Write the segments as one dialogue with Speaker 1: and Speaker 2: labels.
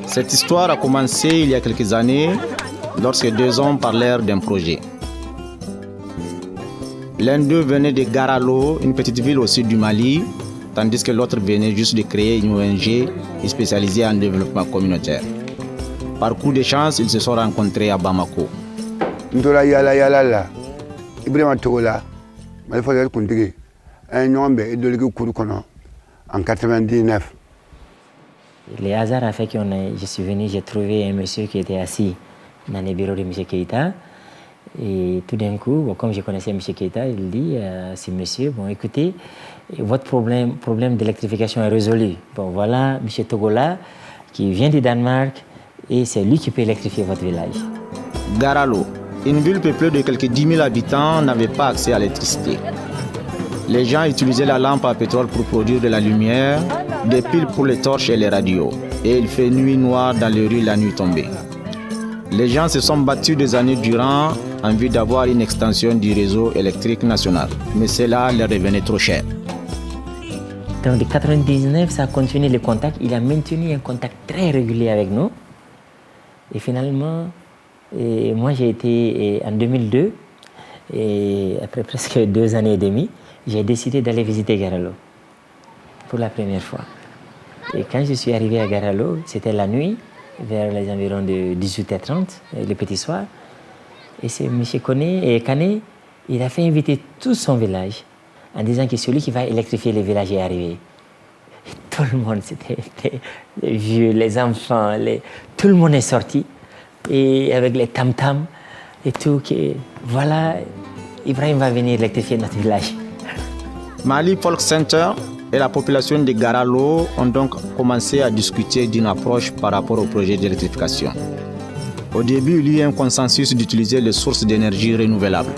Speaker 1: Cette histoire a commencé il y a quelques années lorsque deux hommes parlèrent d'un projet. L'un d'eux venait de Garalo, une petite ville au sud du Mali, tandis que l'autre venait juste de créer une ONG spécialisée en développement communautaire. Par coup de chance, ils se sont rencontrés à Bamako.
Speaker 2: En 99.
Speaker 3: Les hasards a fait que je suis venu, j'ai trouvé un monsieur qui était assis dans les bureaux de M. Keïta. Et tout d'un coup, comme je connaissais M. Keïta, il dit c'est monsieur, bon écoutez, votre problème d'électrification est résolu. Bon voilà, M. Togola qui vient du Danemark et c'est lui qui peut électrifier votre village.
Speaker 1: Garalo, une ville peuplée de quelques 10 000 habitants, n'avait pas accès à l'électricité. Les gens utilisaient la lampe à pétrole pour produire de la lumière, des piles pour les torches et les radios. Et il fait nuit noire dans les rues la nuit tombée. Les gens se sont battus des années durant en vue d'avoir une extension du réseau électrique national. Mais cela leur revenait trop cher.
Speaker 3: Donc de 1999, ça a continué le contact. Il a maintenu un contact très régulier avec nous. Et finalement, moi j'ai été en 2002, et après presque 2 années et demie, j'ai décidé d'aller visiter Garalo pour la première fois. Et quand je suis arrivé à Garalo, c'était la nuit, vers les environs de 18h30, le petit soir. Et c'est M. Kane, il a fait inviter tout son village en disant que celui qui va électrifier le village est arrivé. Et tout le monde, c'était les vieux, les enfants, tout le monde est sorti. Et avec les tam-tams et tout, que voilà, Ibrahim va venir électrifier notre village.
Speaker 1: Mali Folk Center et la population de Garalo ont donc commencé à discuter d'une approche par rapport au projet d'électrification. Au début, il y a eu un consensus d'utiliser les sources d'énergie renouvelables.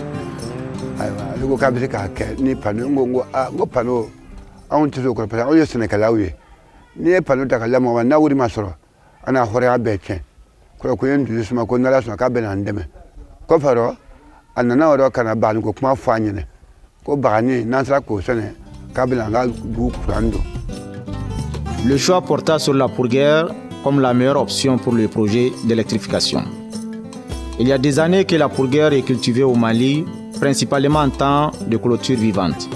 Speaker 1: Le choix porta sur la pourguère comme la meilleure option pour le projet d'électrification. Il y a des années que la pourguère est cultivée au Mali, principalement en temps de clôture vivante.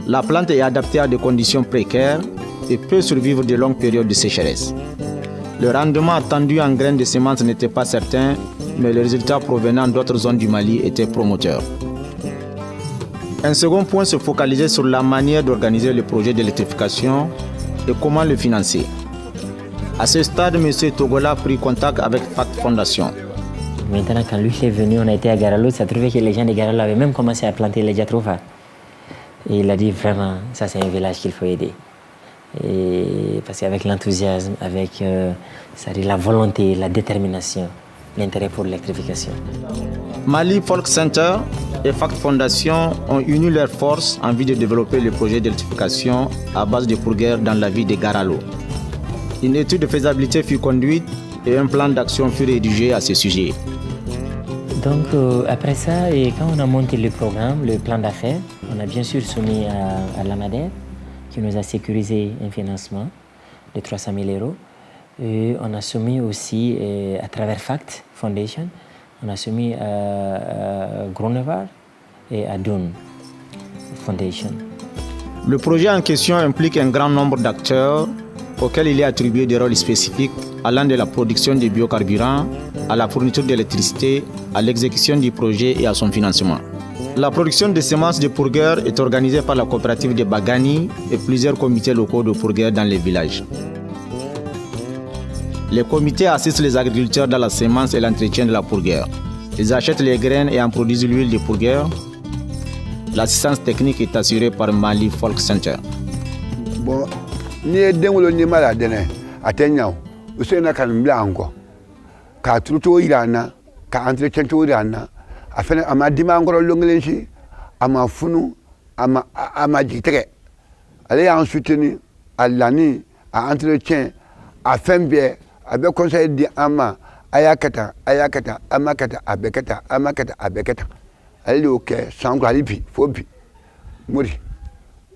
Speaker 1: La plante est adaptée à des conditions précaires et peut survivre de longues périodes de sécheresse. Le rendement attendu en graines de semences n'était pas certain, mais les résultats provenant d'autres zones du Mali étaient promoteurs. Un second point se focalisait sur la manière d'organiser le projet d'électrification et comment le financer. À ce stade, M. Togola a pris contact avec FACT Fondation.
Speaker 3: Maintenant, quand lui est venu, on a été à Garalo, ça trouvait que les gens de Garalo avaient même commencé à planter les jatroufa. Et il a dit vraiment, ça c'est un village qu'il faut aider. Et parce qu'avec l'enthousiasme, avec la volonté, la détermination, l'intérêt pour l'électrification.
Speaker 1: Mali Folk Center et FACT Fondation ont uni leurs forces en vue de développer le projet d'électrification à base de pourguères dans la ville de Garalo. Une étude de faisabilité fut conduite et un plan d'action fut rédigé à ce sujet.
Speaker 3: Donc après ça, et quand on a monté le programme, le plan d'affaires, on a bien sûr soumis à l'AMADER qui nous a sécurisé un financement de 300 000 €. Et on a soumis aussi à travers FACT Foundation, on a soumis à Gronevar et à Dune Foundation.
Speaker 1: Le projet en question implique un grand nombre d'acteurs auxquels il est attribué des rôles spécifiques allant de la production de biocarburants à la fourniture d'électricité, à l'exécution du projet et à son financement. La production de semences de pourgueurs est organisée par la coopérative de Bagani et plusieurs comités locaux de pourgueurs dans les villages. Les comités assistent les agriculteurs dans la semence et l'entretien de la pourgueur. Ils achètent les graines et en produisent l'huile de pourgueur. L'assistance technique est assurée par Mali Folk Center.
Speaker 2: Bon, ni dengolo ni mala dene atenya usena kan blanco ka truto irana ka entretien to irana afena ama dimangoro longlenchi ama funu ama jitege ale ensuite ni alani a entretien a fembie abe conseil di ama ayakata amakata abekata ale oke sango alipi fobi muri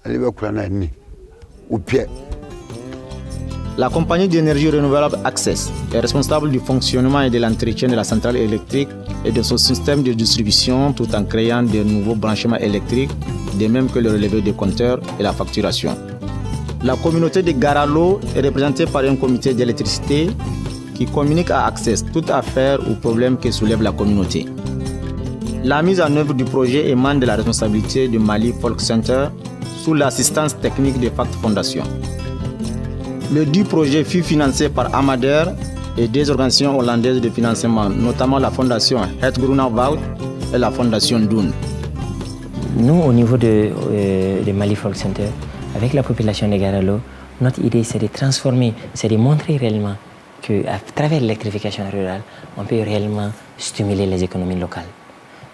Speaker 2: ale be kurana ni ou pied.
Speaker 1: La compagnie d'énergie renouvelable Access est responsable du fonctionnement et de l'entretien de la centrale électrique et de son système de distribution tout en créant de nouveaux branchements électriques, de même que le relevé des compteurs et la facturation. La communauté de Garalo est représentée par un comité d'électricité qui communique à Access toute affaire ou problème que soulève la communauté. La mise en œuvre du projet émane de la responsabilité du Mali Folk Center sous l'assistance technique de Fact Foundation. Le dit projet fut financé par Amader et des organisations hollandaises de financement, notamment la fondation Het Groenewoud et la fondation Doen.
Speaker 3: Nous, au niveau de Mali Folk Center, avec la population de Garalo, notre idée c'est de transformer, c'est de montrer réellement qu'à travers l'électrification rurale, on peut réellement stimuler les économies locales.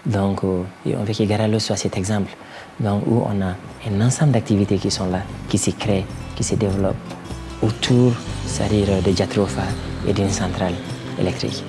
Speaker 3: Donc, on veut que Garalo soit cet exemple, donc, où on a un ensemble d'activités qui sont là, qui se créent, qui se développent autour, c'est-à-dire de Jatropha et d'une centrale électrique.